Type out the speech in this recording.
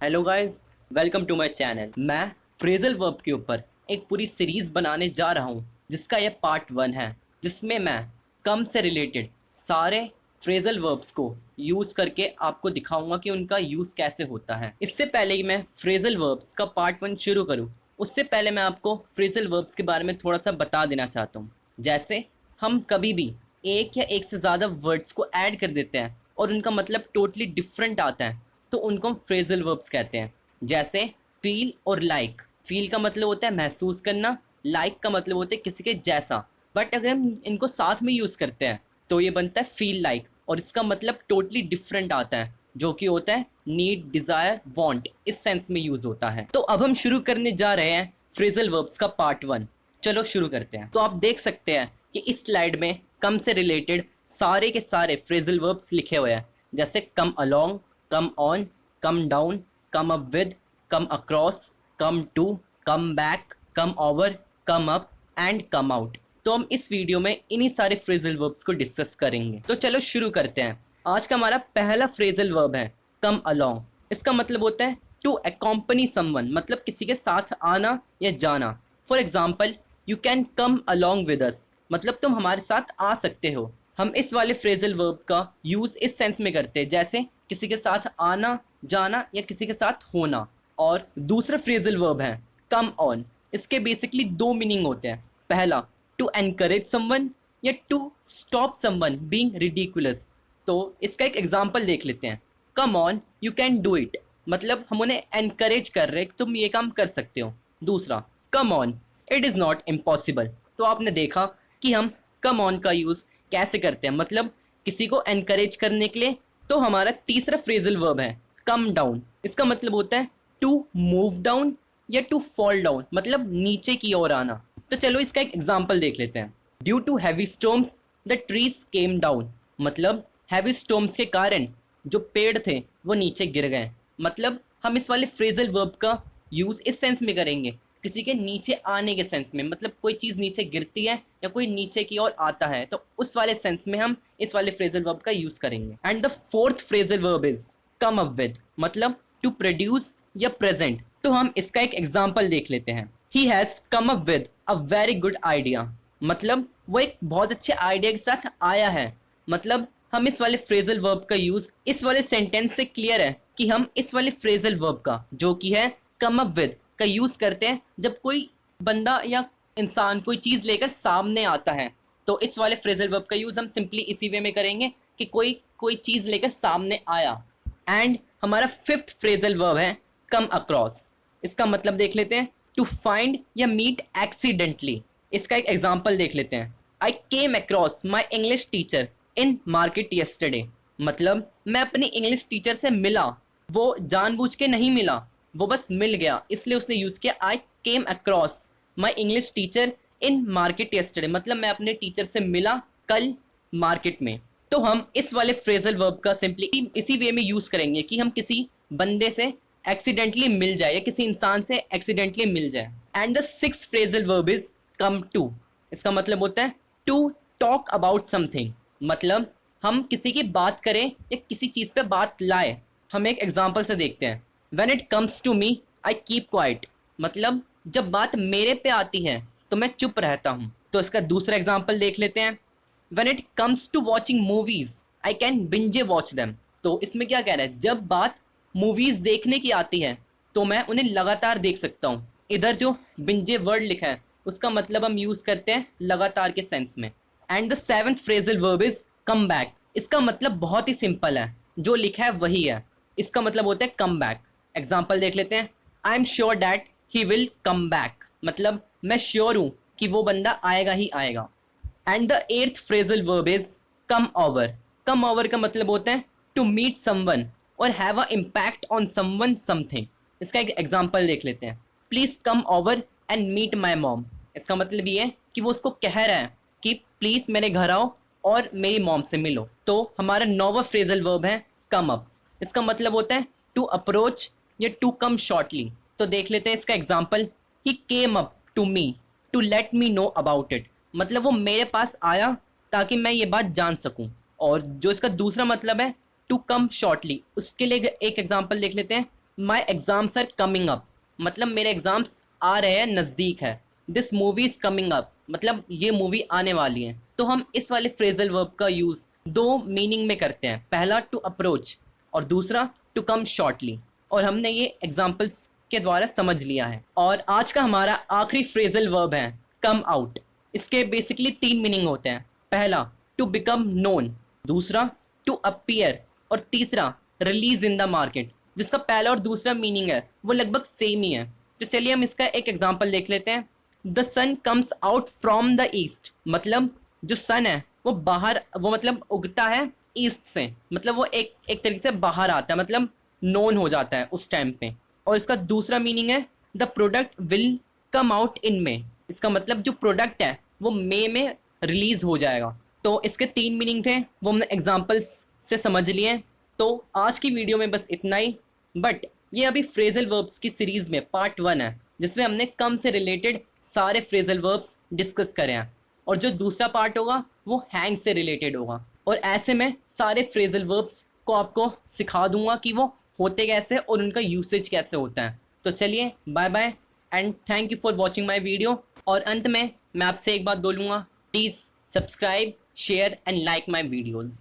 Hello guys, welcome to my channel. मैं phrasal verb के ऊपर एक पूरी सीरीज बनाने जा रहा हूँ जिसका यह पार्ट 1 है, जिसमें मैं कम से रिलेटेड सारे फ्रेजल वर्ब्स को यूज़ करके आपको दिखाऊंगा कि उनका यूज़ कैसे होता है। इससे पहले कि मैं फ्रेजल वर्ब्स का पार्ट 1 शुरू करूँ, उससे पहले मैं आपको फ्रेजल वर्ब्स के बारे में थोड़ा सा बता देना चाहता हूँ। जैसे हम कभी भी एक या एक से ज़्यादा वर्ड्स को ऐड कर देते हैं और उनका मतलब टोटली डिफरेंट आता है, तो उनको हम फ्रेजल वर्ब्स कहते हैं। जैसे फील और लाइक। फील का मतलब होता है महसूस करना, लाइक का मतलब होता है किसी के जैसा। बट अगर हम इनको साथ में यूज़ करते हैं तो ये बनता है फील लाइक, और इसका मतलब टोटली डिफरेंट आता है, जो कि होता है नीड, डिज़ायर, वांट। इस सेंस में यूज़ होता है। तो अब हम शुरू करने जा रहे हैं फ्रेजल वर्ब्स का पार्ट 1। चलो शुरू करते हैं। तो आप देख सकते हैं कि इस स्लाइड में कम से रिलेटेड सारे के सारे फ्रेजल वर्ब्स लिखे हुए हैं। जैसे come along, come on, come down, come up with, come across, come to, come back, come over, come up and come out. तो हम इस वीडियो में इन्हीं सारे फ्रेजल वर्ब्स को डिस्कस करेंगे। तो चलो शुरू करते हैं। आज का हमारा पहला फ्रेजल वर्ब है कम अलोंग। इसका मतलब होता है टू अकॉम्पनी समवन, मतलब किसी के साथ आना या जाना। For example, you can come along with us, मतलब तुम हमारे साथ आ सकते हो। हम इस वाले फ्रेजल वर्ब का यूज़ इस सेंस में करते हैं, जैसे किसी के साथ आना, जाना या किसी के साथ होना। और दूसरा फ्रेजल वर्ब है कम ऑन। इसके बेसिकली दो मीनिंग होते हैं। पहला, टू एनकरेज समवन या to stop someone being ridiculous. तो इसका एक एग्जांपल देख लेते हैं। Come on, you can do it, मतलब हम उन्हें एनकरेज कर रहे हैं, तुम ये काम कर सकते हो। दूसरा, come on, it is not impossible. तो आपने देखा कि हम कम ऑन का यूज़ कैसे करते हैं, मतलब किसी को एनकरेज करने के लिए। तो हमारा तीसरा फ्रेजल वर्ब है कम डाउन। इसका मतलब होता है टू मूव डाउन या टू फॉल डाउन, मतलब नीचे की ओर आना। तो चलो इसका एक एग्जांपल देख लेते हैं। Due to heavy storms the trees came down, मतलब हैवी स्टॉर्म्स के कारण जो पेड़ थे वो नीचे गिर गए। मतलब हम इस वाले फ्रेजल वर्ब का यूज़ इस सेंस में करेंगे, किसी के नीचे आने के सेंस में, मतलब कोई चीज़ नीचे गिरती है या कोई नीचे की ओर आता है, तो उस वाले सेंस में हम इस वाले फ्रेजल वर्ब का यूज़ करेंगे। And the fourth phrasal verb is come up with, मतलब टू प्रोड्यूस या प्रेजेंट। तो हम इसका एक एग्जांपल देख लेते हैं। He has come up with a very good idea, मतलब वो एक बहुत अच्छे आइडिया के साथ आया है। मतलब हम इस वाले फ्रेजल वर्ब का यूज इस वाले सेंटेंस से क्लियर है कि हम इस वाले फ्रेजल वर्ब का, जो कि है कम अप विद, का यूज करते हैं जब कोई बंदा या इंसान कोई चीज लेकर सामने आता है। तो इस वाले फ्रेजल वर्ब का यूज हम सिंपली इसी वे में करेंगे कि कोई कोई चीज लेकर सामने आया। एंड हमारा फिफ्थ फ्रेजल वर्ब है कम अक्रॉस। इसका मतलब देख लेते हैं, टू फाइंड या मीट एक्सीडेंटली। इसका एक एग्जांपल देख लेते हैं। I came across my English teacher in market yesterday, मतलब मैं अपनी इंग्लिश टीचर से मिला। वो जानबूझ के नहीं मिला, वो बस मिल गया, इसलिए उसने यूज किया I came across my English teacher in market yesterday, मतलब मैं अपने टीचर से मिला कल मार्केट में। तो हम इस वाले फ्रेजल वर्ब का सिंपली इसी वे में यूज करेंगे कि हम किसी बंदे से एक्सीडेंटली मिल जाए या किसी इंसान से एक्सीडेंटली मिल जाए। And the six phrasal verb is come to. इसका मतलब होता है टू टॉक अबाउट समथिंग, मतलब हम किसी की बात करें या किसी चीज़ पे बात लाए। हम एक एग्जांपल से देखते हैं। When it comes to me I keep quiet, मतलब जब बात मेरे पे आती है तो मैं चुप रहता हूँ। तो इसका दूसरा एग्जांपल देख लेते हैं। When it comes to watching movies I can binge watch them. तो इसमें क्या कह रहा है, जब बात मूवीज देखने की आती है तो मैं उन्हें लगातार देख सकता हूँ। इधर जो बिंजे वर्ड लिखा है उसका मतलब हम यूज करते हैं लगातार के सेंस में। And the seventh phrasal verb is come back. इसका मतलब बहुत ही सिंपल है, जो लिखा है वही है। इसका मतलब होता है कम बैक। एग्जाम्पल देख लेते हैं। I am sure that he will come back, मतलब मैं श्योर हूं कि वो बंदा आएगा ही आएगा। And the eighth phrasal verb is come over. Come over का मतलब होता है टू मीट समवन और have a impact on someone something. इसका एक एग्जांपल देख लेते हैं। Please come over and meet my mom. इसका मतलब ये है कि वो उसको कह रहा है कि प्लीज मेरे घर आओ और मेरी मॉम से मिलो। तो हमारा नौवा फ्रेजल वर्ब है कम अप। इसका मतलब होता है टू अप्रोच या टू कम शॉर्टली। तो देख लेते हैं इसका example. He came up to me to let me know about it, मतलब वो मेरे पास आया ताकि मैं ये बात जान सकूं। और जो इसका दूसरा मतलब है टू कम शॉर्टली, उसके लिए एक एग्जांपल देख लेते हैं। My exams are coming up, मतलब मेरे एग्जाम्स आ रहे हैं, नज़दीक है। This movie is coming up, मतलब ये मूवी आने वाली है। तो हम इस वाले फ्रेजल वर्ब का यूज़ दो मीनिंग में करते हैं, पहला टू अप्रोच और दूसरा टू कम शॉर्टली। और हमने ये एग्जाम्पल्स के द्वारा समझ लिया है। और आज का हमारा आखिरी फ्रेजल वर्ब है कम आउट। इसके बेसिकली तीन मीनिंग होते हैं, पहला टू बिकम नोन, दूसरा टू अपीयर और तीसरा रिलीज इन द मार्केट। जिसका पहला और दूसरा मीनिंग है वो लगभग सेम ही है। तो चलिए हम इसका एक एग्जांपल देख लेते हैं। The sun comes out from the east, मतलब जो सन है वो बाहर, वो मतलब उगता है ईस्ट से, मतलब वो एक एक तरीके से बाहर आता है, मतलब नोन हो जाता है उस टाइम पे। और इसका दूसरा मीनिंग है the product will come out in May, इसका मतलब जो प्रोडक्ट है वो मई में रिलीज हो जाएगा। तो इसके तीन मीनिंग थे, वो हमने एग्जांपल्स से समझ लिए। तो आज की वीडियो में बस इतना ही। बट ये अभी फ्रेजल वर्ब्स की सीरीज में पार्ट 1 है, जिसमें हमने कम से रिलेटेड सारे फ्रेजल वर्ब्स डिस्कस करे हैं। और जो दूसरा पार्ट होगा वो हैंग से रिलेटेड होगा। और ऐसे में सारे फ्रेजल वर्ब्स को आपको सिखा दूंगा कि वो होते कैसे और उनका यूसेज कैसे होता है। तो चलिए bye bye and thank you for watching my video. और अंत में मैं आपसे एक बात बोलूँगा, please subscribe, share and like my videos.